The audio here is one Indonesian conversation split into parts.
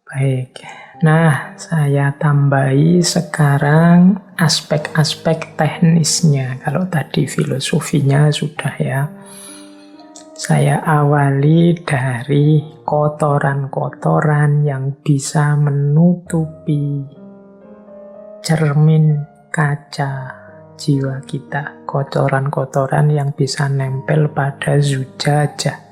Baik. Nah, saya tambahi sekarang aspek-aspek teknisnya. Kalau tadi filosofinya sudah ya. Saya awali dari kotoran-kotoran yang bisa menutupi cermin kaca jiwa kita. Kotoran-kotoran yang bisa nempel pada zujajah.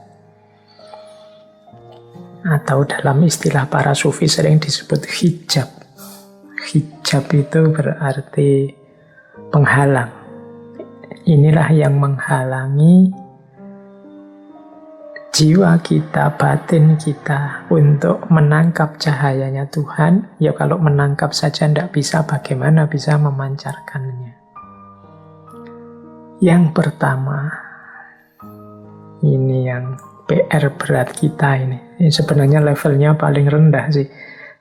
Atau dalam istilah para sufi sering disebut hijab. Hijab itu berarti penghalang. Inilah yang menghalangi jiwa kita, batin kita untuk menangkap cahayanya Tuhan. Ya kalau menangkap saja tidak bisa, bagaimana bisa memancarkannya? Yang pertama, ini yang PR berat kita ini. Ini sebenarnya levelnya paling rendah sih,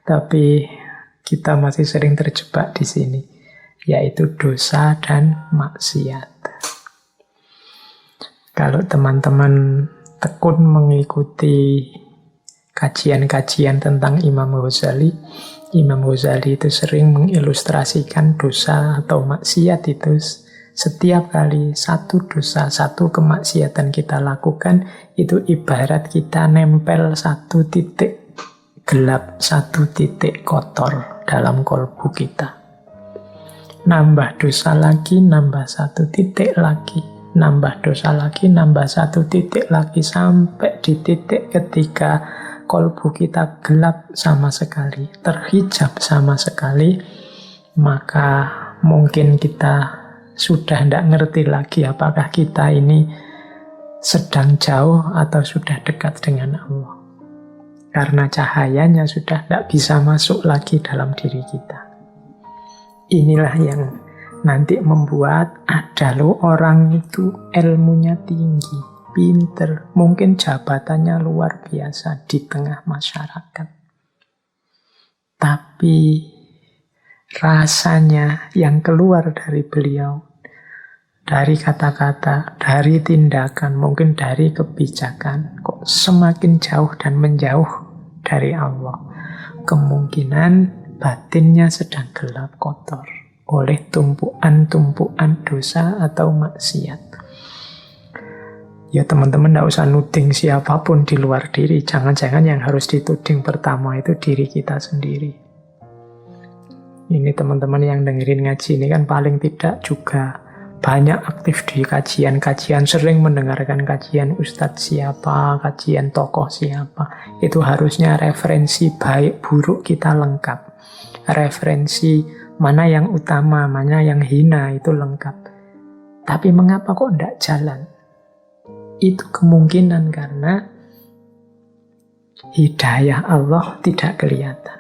tapi kita masih sering terjebak di sini, yaitu dosa dan maksiat. Kalau teman-teman tekun mengikuti kajian-kajian tentang Imam Ghazali, Imam Ghazali itu sering mengilustrasikan dosa atau maksiat itu setiap kali satu dosa, satu kemaksiatan kita lakukan, itu ibarat kita nempel satu titik gelap, satu titik kotor dalam kolbu kita. Nambah dosa lagi, nambah satu titik lagi. Nambah dosa lagi, nambah satu titik lagi. Sampai di titik ketika kolbu kita gelap sama sekali, terhijab sama sekali, maka mungkin kita sudah tidak ngerti lagi apakah kita ini sedang jauh atau sudah dekat dengan Allah. Karena cahayanya sudah tidak bisa masuk lagi dalam diri kita. Inilah yang nanti membuat ada loh orang itu ilmunya tinggi, pinter, mungkin jabatannya luar biasa di tengah masyarakat. Tapi rasanya yang keluar dari beliau, dari kata-kata, dari tindakan, mungkin dari kebijakan, kok semakin jauh dan menjauh dari Allah. Kemungkinan batinnya sedang gelap kotor oleh tumpuan-tumpuan dosa atau maksiat. Ya teman-teman tidak usah nuding siapapun di luar diri. Jangan-jangan yang harus dituding pertama itu diri kita sendiri. Ini teman-teman yang dengerin ngaji ini kan paling tidak juga banyak aktif di kajian-kajian, sering mendengarkan kajian ustadz siapa, kajian tokoh siapa. Itu harusnya referensi baik buruk kita lengkap. Referensi mana yang utama, mana yang hina itu lengkap. Tapi mengapa kok tidak jalan? Itu kemungkinan karena hidayah Allah tidak kelihatan.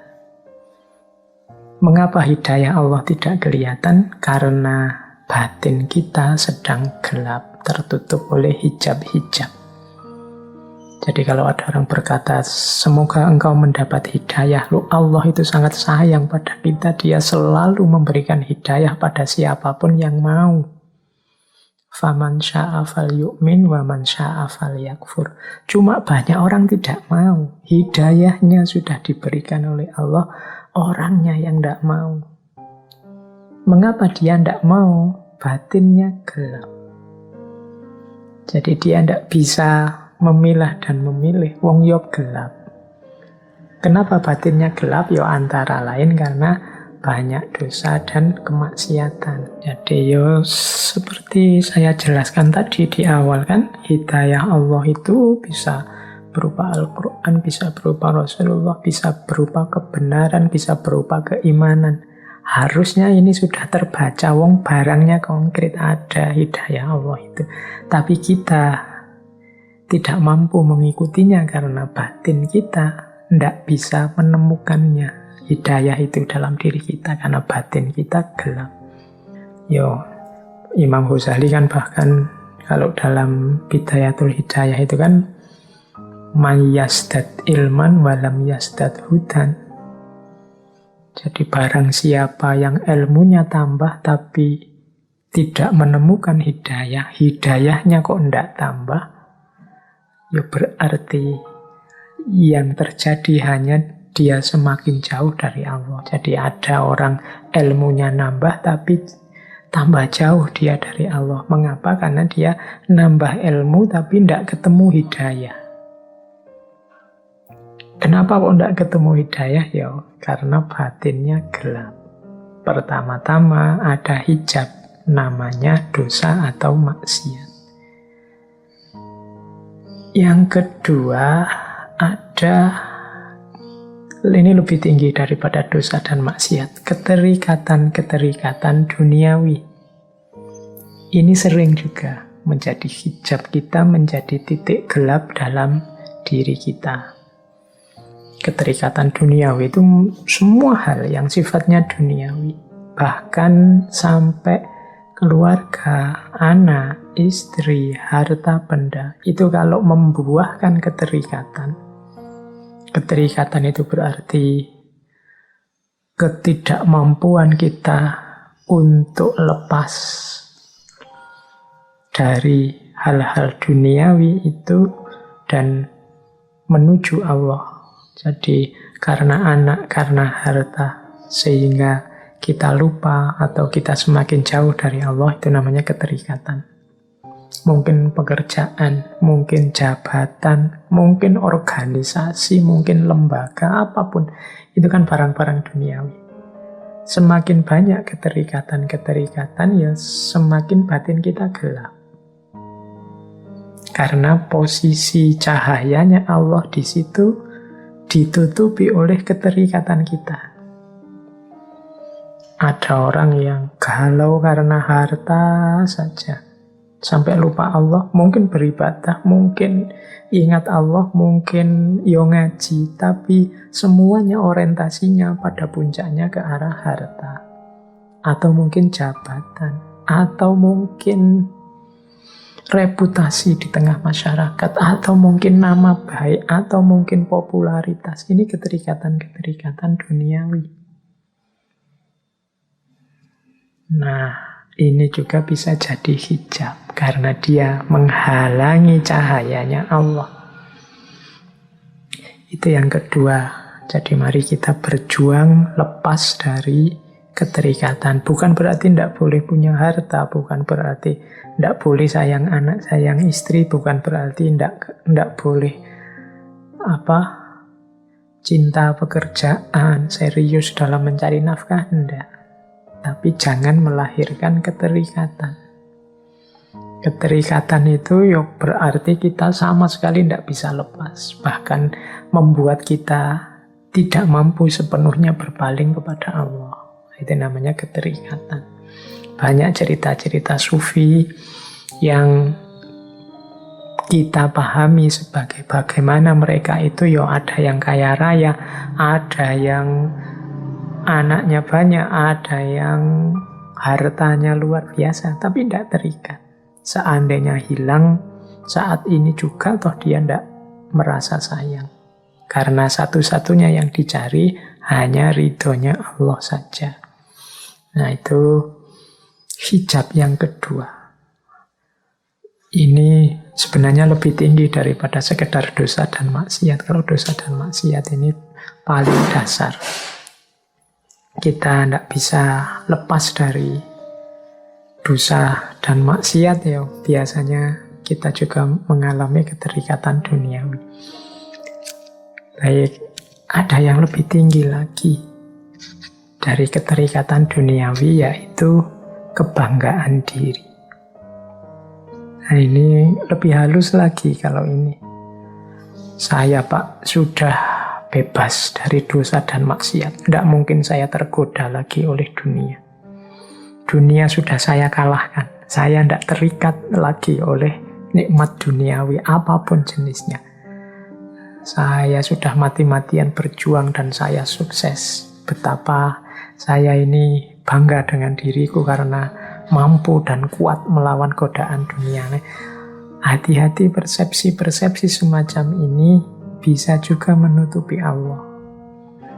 Mengapa hidayah Allah tidak kelihatan? Karena batin kita sedang gelap, tertutup oleh hijab-hijab. Jadi kalau ada orang berkata, semoga engkau mendapat hidayah, loh Allah itu sangat sayang pada kita, dia selalu memberikan hidayah pada siapapun yang mau. Faman sya'a falyu'min wa man sya'a falyakfur. Cuma banyak orang tidak mau. Hidayahnya sudah diberikan oleh Allah, orangnya yang tidak mau. Mengapa dia tidak mau? Batinnya gelap. Jadi dia tidak bisa memilah dan memilih. Wong yo gelap. Kenapa batinnya gelap? Ya antara lain karena banyak dosa dan kemaksiatan. Jadi yo seperti saya jelaskan tadi di awal kan, hidayah Allah itu bisa berupa Al-Quran, bisa berupa Rasulullah, bisa berupa kebenaran, bisa berupa keimanan. Harusnya ini sudah terbaca, wong barangnya konkret, ada hidayah Allah itu. Tapi kita tidak mampu mengikutinya karena batin kita tidak bisa menemukannya. Hidayah itu dalam diri kita karena batin kita gelap. Imam Ghazali kan bahkan kalau dalam Bidayatul Hidayah itu kan man yazdad ilman walam yazdad hudan. Jadi barang siapa yang ilmunya tambah tapi tidak menemukan hidayah, hidayahnya kok tidak tambah, ya berarti yang terjadi hanya dia semakin jauh dari Allah. Jadi ada orang ilmunya nambah tapi tambah jauh dia dari Allah. Mengapa? Karena dia nambah ilmu tapi tidak ketemu hidayah. Kenapa kok tidak ketemu hidayah? Ya, karena batinnya gelap. Pertama-tama ada hijab, namanya dosa atau maksiat. Yang kedua, ini lebih tinggi daripada dosa dan maksiat, keterikatan-keterikatan duniawi. Ini sering juga menjadi hijab kita, menjadi titik gelap dalam diri kita. Keterikatan duniawi itu semua hal yang sifatnya duniawi. Bahkan sampai keluarga, anak, istri, harta benda. Itu kalau membuahkan keterikatan. Keterikatan itu berarti ketidakmampuan kita untuk lepas dari hal-hal duniawi itu dan menuju Allah. Jadi karena anak, karena harta, sehingga kita lupa atau kita semakin jauh dari Allah, itu namanya keterikatan. Mungkin pekerjaan, mungkin jabatan, mungkin organisasi, mungkin lembaga, apapun. Itu kan barang-barang duniawi. Semakin banyak keterikatan-keterikatan, ya semakin batin kita gelap. Karena posisi cahayanya Allah di situ ditutupi oleh keterikatan kita. Ada orang yang galau karena harta saja, sampai lupa Allah. Mungkin beribadah, mungkin ingat Allah, mungkin ngaji, tapi semuanya orientasinya pada puncaknya ke arah harta. Atau mungkin jabatan, atau mungkin reputasi di tengah masyarakat, atau mungkin nama baik, atau mungkin popularitas. Ini keterikatan-keterikatan duniawi. Nah, ini juga bisa jadi hijab, karena dia menghalangi cahayanya Allah. Itu yang kedua. Jadi mari kita berjuang lepas dari keterikatan. Bukan berarti tidak boleh punya harta, bukan berarti tidak boleh sayang anak, sayang istri, bukan berarti tidak boleh cinta pekerjaan, serius dalam mencari nafkah, tidak. Tapi jangan melahirkan keterikatan. Keterikatan itu berarti kita sama sekali tidak bisa lepas. Bahkan membuat kita tidak mampu sepenuhnya berpaling kepada Allah. Itu namanya keterikatan. Banyak cerita-cerita sufi yang kita pahami sebagai bagaimana mereka itu ada yang kaya raya, ada yang anaknya banyak, ada yang hartanya luar biasa, tapi tidak terikat. Seandainya hilang saat ini juga, toh dia tidak merasa sayang. Karena satu-satunya yang dicari hanya ridhonya Allah saja. Nah, itu hijab yang kedua. Ini sebenarnya lebih tinggi daripada sekedar dosa dan maksiat. Kalau dosa dan maksiat ini paling dasar. Kita tidak bisa lepas dari dosa dan maksiat, ya. Biasanya kita juga mengalami keterikatan duniawi. Baik, ada yang lebih tinggi lagi dari keterikatan duniawi, yaitu kebanggaan diri. Nah, ini lebih halus lagi kalau ini. Saya Pak sudah bebas dari dosa dan maksiat. Tidak mungkin saya tergoda lagi oleh dunia. Dunia sudah saya kalahkan. Saya tidak terikat lagi oleh nikmat duniawi apapun jenisnya. Saya sudah mati-matian berjuang dan saya sukses. Betapa saya ini bangga dengan diriku karena mampu dan kuat melawan godaan dunia. Hati-hati, persepsi-persepsi semacam ini bisa juga menutupi Allah.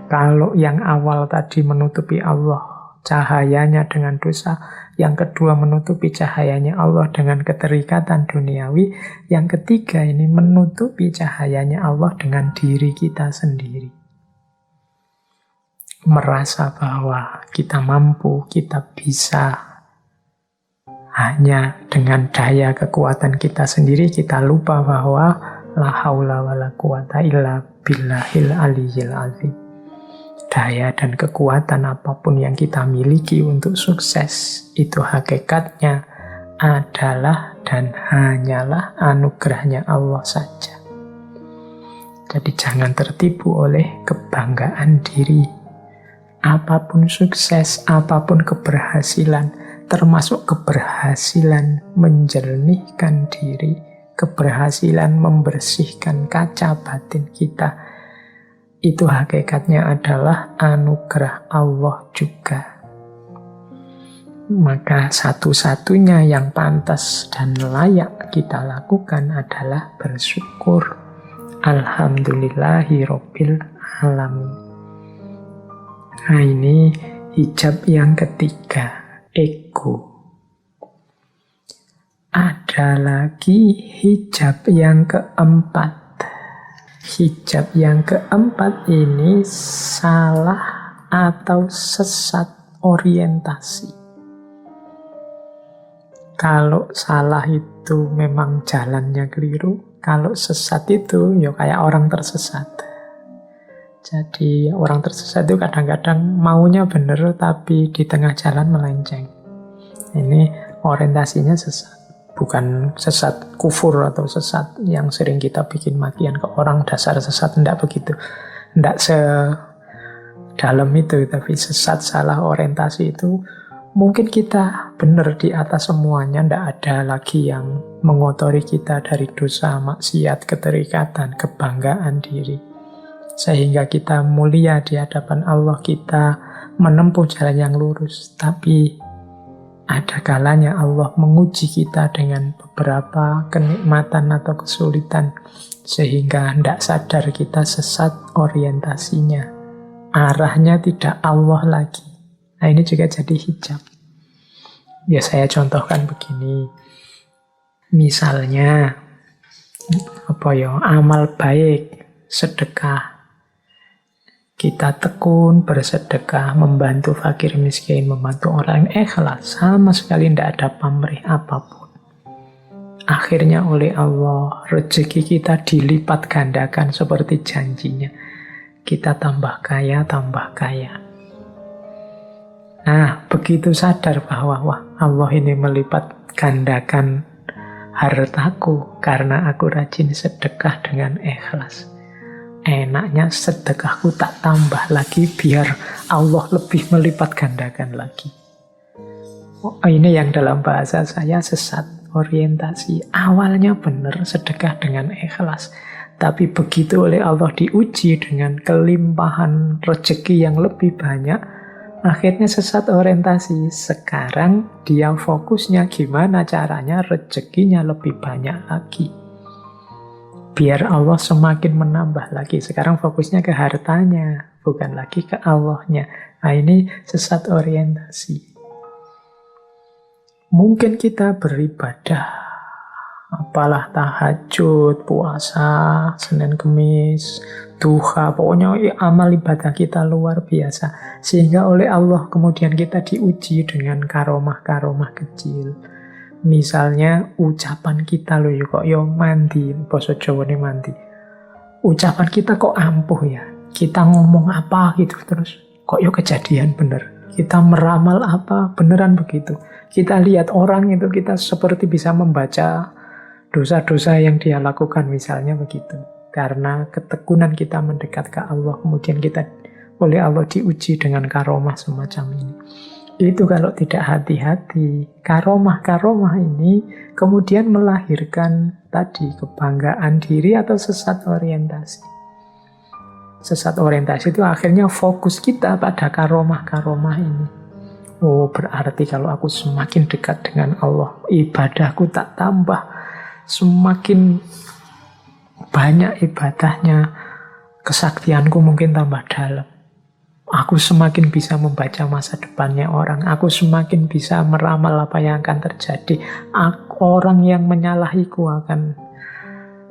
Kalau yang awal tadi menutupi Allah, cahayanya dengan dosa. Yang kedua menutupi cahayanya Allah dengan keterikatan duniawi. Yang ketiga ini menutupi cahayanya Allah dengan diri kita sendiri. merasa bahwa kita mampu, kita bisa, hanya dengan daya kekuatan kita sendiri, kita lupa bahwa la haula wa la quwata illa billahil aliyyil azim. Daya dan kekuatan apapun yang kita miliki untuk sukses, itu hakikatnya adalah dan hanyalah anugerahnya Allah saja. Jadi jangan tertipu oleh kebanggaan diri. Apapun sukses, apapun keberhasilan, termasuk keberhasilan menjernihkan diri, keberhasilan membersihkan kaca batin kita, itu hakikatnya adalah anugerah Allah juga. Maka satu-satunya yang pantas dan layak kita lakukan adalah bersyukur. Alhamdulillahi Rabbil Alamin. Nah, ini hijab yang ketiga, ego. Ada lagi hijab yang keempat. Hijab yang keempat ini salah atau sesat orientasi. Kalau salah itu memang jalannya keliru, kalau sesat itu ya kayak orang tersesat. Jadi orang tersesat itu kadang-kadang maunya benar tapi di tengah jalan melenceng. Ini orientasinya sesat. Bukan sesat kufur atau sesat yang sering kita bikin makian ke orang dasar sesat. Tidak begitu. Tidak sedalam itu. Tapi sesat salah orientasi itu mungkin kita benar di atas semuanya. Tidak ada lagi yang mengotori kita dari dosa, maksiat, keterikatan, kebanggaan diri. Sehingga kita mulia di hadapan Allah, kita menempuh jalan yang lurus. Tapi ada kalanya Allah menguji kita dengan beberapa kenikmatan atau kesulitan. Sehingga tidak sadar kita sesat orientasinya. Arahnya tidak Allah lagi. Nah, ini juga jadi hijab. Ya, saya contohkan begini. Misalnya, amal baik, sedekah. Kita tekun bersedekah, membantu fakir miskin, membantu orang yang ikhlas, sama sekali tidak ada pamrih apapun. Akhirnya oleh Allah, rezeki kita dilipat gandakan seperti janjinya. Kita tambah kaya, tambah kaya. Nah, begitu sadar bahwa wah, Allah ini melipat gandakan hartaku karena aku rajin sedekah dengan ikhlas. Enaknya sedekahku tak tambah lagi biar Allah lebih melipat gandakan lagi. Oh, ini yang dalam bahasa saya sesat orientasi. Awalnya benar sedekah dengan ikhlas. Tapi begitu oleh Allah diuji dengan kelimpahan rezeki yang lebih banyak, akhirnya sesat orientasi. Sekarang dia fokusnya gimana caranya rezekinya lebih banyak lagi. Biar Allah semakin menambah lagi. Sekarang fokusnya ke hartanya, bukan lagi ke Allahnya. Nah, ini sesat orientasi. Mungkin kita beribadah, apalah tahajud, puasa, Senin Kemis, duha, pokoknya amal ibadah kita luar biasa. Sehingga oleh Allah kemudian kita diuji dengan karomah-karomah kecil. Misalnya ucapan kita loh kok mandi, basa Jawane mandi. Ucapan kita kok ampuh ya. Kita ngomong apa gitu terus kok kejadian bener. Kita meramal apa beneran begitu. Kita lihat orang itu kita seperti bisa membaca dosa-dosa yang dia lakukan misalnya begitu. Karena ketekunan kita mendekat ke Allah, kemudian kita oleh Allah diuji dengan karomah semacam ini. Itu kalau tidak hati-hati, karomah-karomah ini kemudian melahirkan tadi kebanggaan diri atau sesat orientasi. Sesat orientasi itu akhirnya fokus kita pada karomah-karomah ini. Oh, berarti kalau aku semakin dekat dengan Allah, ibadahku tak tambah, semakin banyak ibadahnya, kesaktianku mungkin tambah dalam. Aku semakin bisa membaca masa depannya orang. Aku semakin bisa meramal apa yang akan terjadi. Orang yang menyalahiku akan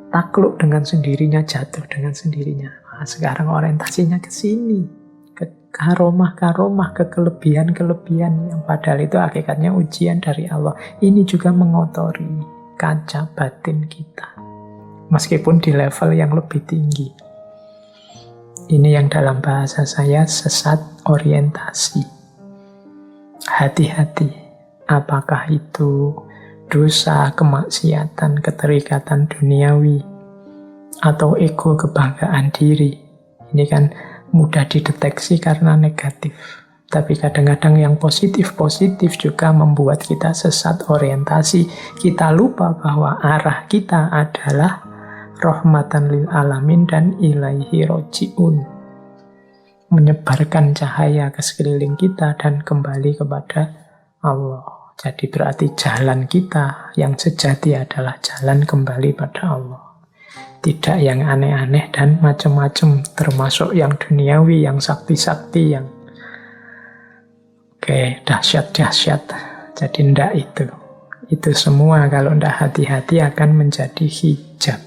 takluk dengan sendirinya, jatuh dengan sendirinya. Nah, sekarang orientasinya ke sini. karomah-karomah, kekelebihan-kelebihan yang padahal itu hakikatnya ujian dari Allah. Ini juga mengotori kaca batin kita, meskipun di level yang lebih tinggi. Ini yang dalam bahasa saya sesat orientasi. Hati-hati, apakah itu dosa, kemaksiatan, keterikatan duniawi, atau ego, kebanggaan diri. Ini kan mudah dideteksi karena negatif. Tapi kadang-kadang yang positif-positif juga membuat kita sesat orientasi. Kita lupa bahwa arah kita adalah rahmatan lil alamin dan ilaihi roji'un. Menyebarkan cahaya ke sekeliling kita dan kembali kepada Allah. Jadi berarti jalan kita yang sejati adalah jalan kembali pada Allah. Tidak yang aneh-aneh dan macam-macam, termasuk yang duniawi, yang sakti-sakti, yang dahsyat-dahsyat. Jadi ndak itu. Itu semua kalau ndak hati-hati akan menjadi hijab.